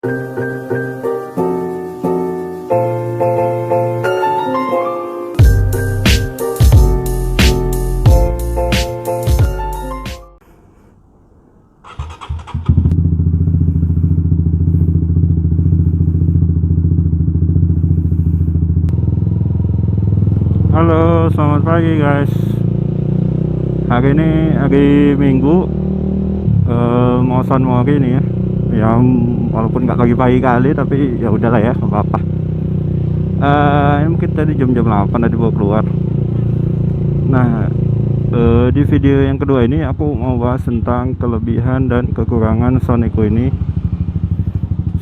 Halo, selamat pagi guys. Hari ini hari Minggu, mau sunmori nih ya. Yang walaupun nggak pagi-pagi kali, tapi ya udahlah ya, nggak apa-apa. Ini mungkin tadi jam-jam 8 tadi baru keluar. Nah, di video yang kedua ini aku mau bahas tentang kelebihan dan kekurangan Sonico ini.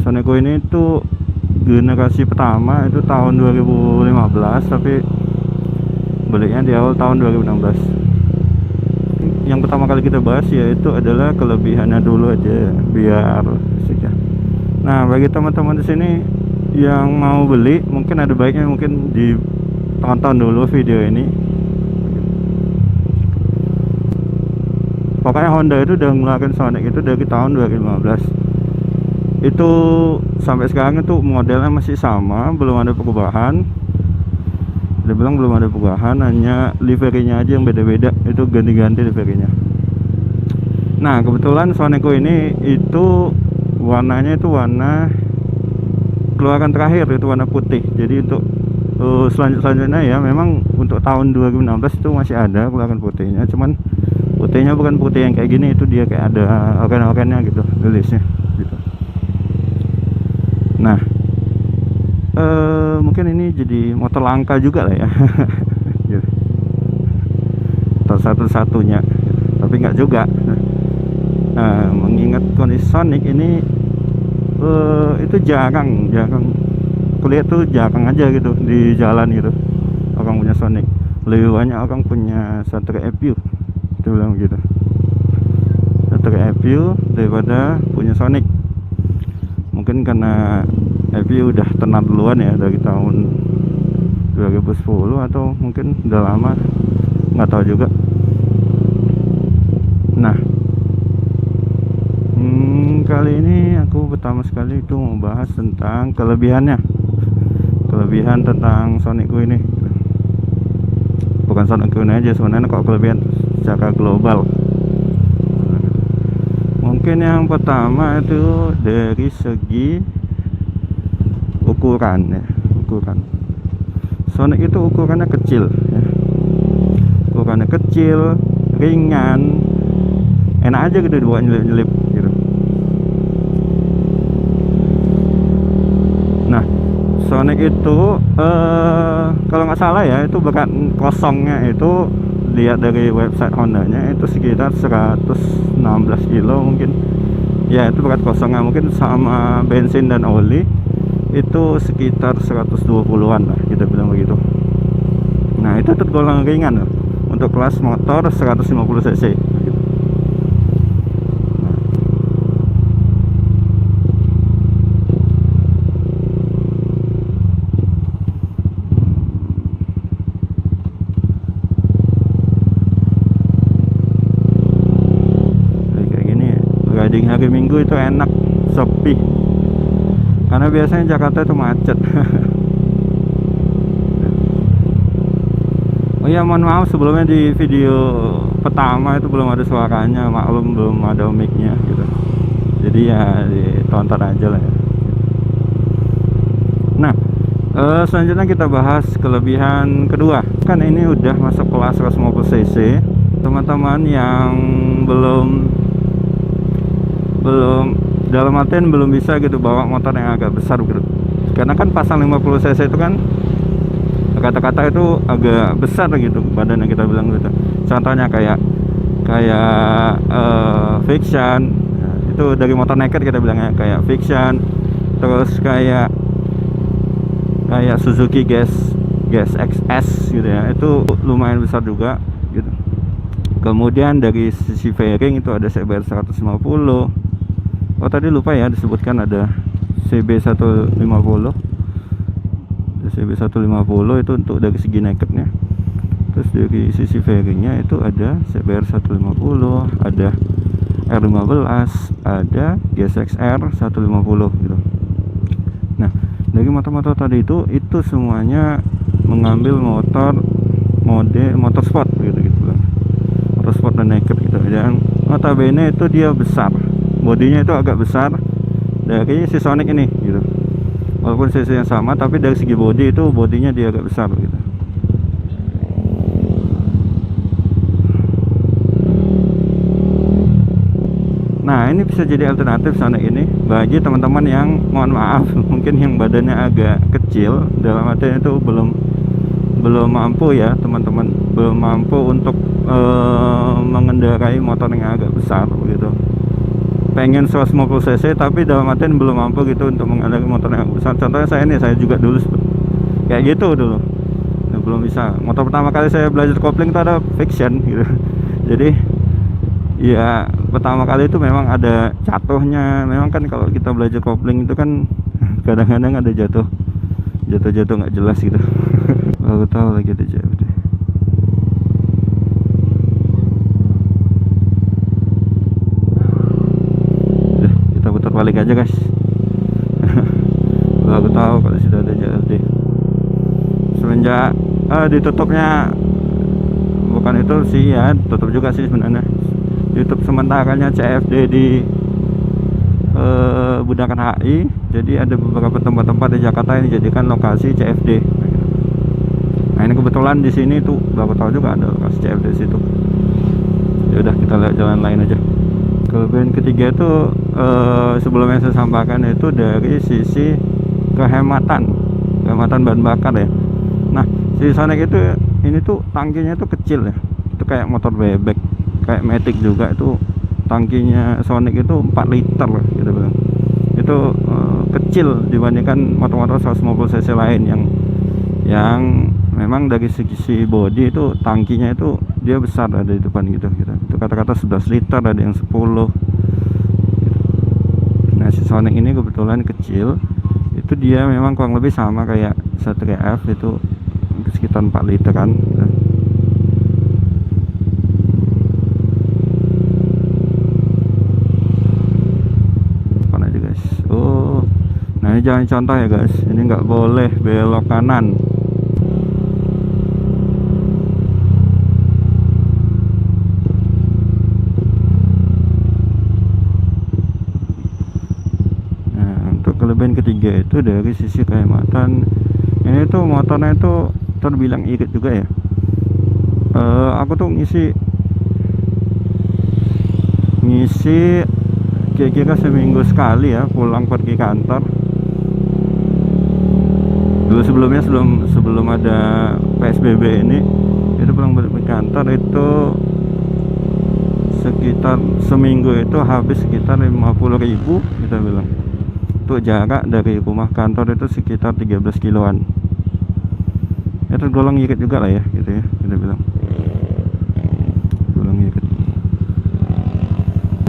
Sonico ini tuh generasi pertama itu tahun 2015, tapi belinya di awal tahun 2016. Yang pertama kali kita bahas yaitu adalah kelebihannya dulu aja biar asik ya. Nah, bagi teman-teman di sini yang mau beli, mungkin ada baiknya mungkin ditonton dulu video ini. Pokoknya Honda itu udah ngeluarin Sonic itu dari tahun 2015. Itu sampai sekarang itu modelnya masih sama, belum ada perubahan. Dia bilang belum ada perubahan, hanya liverynya aja yang beda-beda, itu ganti-ganti liverynya. Nah, kebetulan Sonico ini itu warnanya itu warna keluaran terakhir, itu warna putih. Jadi untuk selanjutnya ya, memang untuk tahun 2016 itu masih ada keluaran putihnya, cuman putihnya bukan putih yang kayak gini, itu dia kayak ada oranye-oranye gitu rilisnya gitu. Nah, mungkin ini jadi motor langka juga lah ya. Motor satu-satunya, tapi nggak juga. Nah, mengingat kondisi Sonic ini itu jarang kulihat tuh, jarang aja gitu di jalan gitu orang punya Sonic. Lebih banyak orang punya Satria FU, itu bilang gitu, Satria FU daripada punya Sonic. Mungkin karena FU udah tenar duluan ya dari tahun 2010, atau mungkin udah lama, nggak tahu juga. Nah, kali ini aku pertama sekali itu mau bahas tentang kelebihan tentang Sonico ini. Bukan Sonico ini aja sebenarnya, kok kelebihan secara global. Mungkin yang pertama itu dari segi ukuran ya. Sonic itu ukurannya kecil ya. Ukurannya kecil, ringan, enak aja gitu buat nyelip-nyelip gitu. Nah, Sonic itu kalau nggak salah ya, itu berat kosongnya itu, lihat dari website Hondanya itu sekitar 116 kilo mungkin ya, itu berat kosongnya. Mungkin sama bensin dan oli itu sekitar 120-an lah, kita bilang begitu. Nah, itu tergolong ringan loh untuk kelas motor 150 cc gitu. Kayak gini riding hari Minggu itu enak, sepi, karena biasanya Jakarta itu macet. Oh iya, mohon maaf sebelumnya di video pertama itu belum ada suaranya, maklum belum ada mic-nya gitu. Jadi ya ditonton aja lah ya. Nah, selanjutnya kita bahas kelebihan kedua. Kan ini udah masuk kelas 150 cc. Teman-teman yang belum dalam artian belum bisa gitu bawa motor yang agak besar gitu, karena kan pasang 50 cc itu kan kata-kata itu agak besar gitu badannya, kita bilang gitu. Contohnya kayak Fiction, itu dari motor naked kita bilangnya kayak Fiction. Terus kayak Suzuki Gas XS gitu ya, itu lumayan besar juga gitu. Kemudian dari sisi fairing itu ada CBR 150. Oh, tadi lupa ya disebutkan ada CB150. CB150 itu untuk dari segi nakednya. Terus dari sisi fairingnya itu ada CBR 150, ada R15, ada GSX-R 150 gitu. Nah, dari motor-motor tadi itu semuanya mengambil motor sport gitu motor sport dan naked gitu. Dan notabene itu dia besar, bodinya itu agak besar dari si Sonic ini gitu. Walaupun cc yang sama, tapi dari segi body itu bodinya dia agak besar gitu. Nah, ini bisa jadi alternatif Sonic ini bagi teman-teman yang, mohon maaf, mungkin yang badannya agak kecil, dalam artian itu belum mampu ya teman-teman, belum mampu untuk mengendarai motor yang agak besar gitu. Pengen 150 cc tapi dalam artian belum mampu gitu untuk mengendarai motor yang besar. Contohnya saya juga dulu kayak gitu dulu. Nah, belum bisa. Motor pertama kali saya belajar kopling itu ada Fiction gitu. Jadi ya pertama kali itu memang ada jatuhnya. Memang kan kalau kita belajar kopling itu kan kadang-kadang ada jatuh nggak jelas gitu. Baru tahu lagi ada CFD. Kita putar balik aja guys. Baru tahu kalau sudah ada CFD. Semenjak ditutupnya, bukan itu sih ya, tutup juga sih sebenarnya. YouTube sementaranya CFD di Bundaran HI. Jadi ada beberapa tempat-tempat di Jakarta yang dijadikan lokasi CFD. Nah, ini kebetulan di sini tuh baru tahu juga ada lokasi CFD situ. Ya udah, kita lihat jalan lain aja. Kelebihan ketiga itu sebelumnya saya sampaikan itu dari sisi kehematan bahan bakar ya. Nah, si Sonic itu ini tuh tangkinya itu kecil ya. Itu kayak motor bebek, kayak Matic juga. Itu tangkinya Sonic itu 4 liter gitu bang. Itu kecil dibandingkan motor-motor 150 cc lain yang memang dari segi body itu tangkinya itu dia besar, ada di depan gitu. Itu kata-kata 11 liter, ada yang 10 gitu. Nah, si Sonic ini kebetulan kecil, itu dia memang kurang lebih sama kayak Satria F, itu sekitar 4 liter kan. Nah, ini jangan contoh ya guys, ini nggak boleh belok kanan. Nah, untuk kelebihan ketiga itu dari sisi kehematan, ini tuh motornya itu terbilang irit juga ya. Aku tuh ngisi kira-kira seminggu sekali ya, pulang pergi kantor. Dulu sebelum ada PSBB ini, itu pulang pergi kantor itu sekitar seminggu itu habis sekitar 50.000 kita bilang. Untuk jarak dari rumah kantor itu sekitar 13 kiloan. Ya tergolong irit juga lah ya gitu ya, kita bilang. Tergolong irit.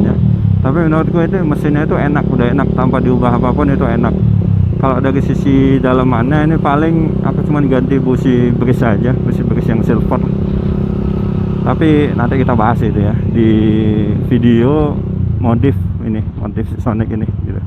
Ya. Tapi menurutku itu mesinnya itu enak, udah enak tanpa diubah apapun, itu enak. Kalau dari sisi dalamannya ini paling aku cuma ganti busi bris aja, busi bris yang silver. Tapi nanti kita bahas itu ya di video modif Sonic ini gitu.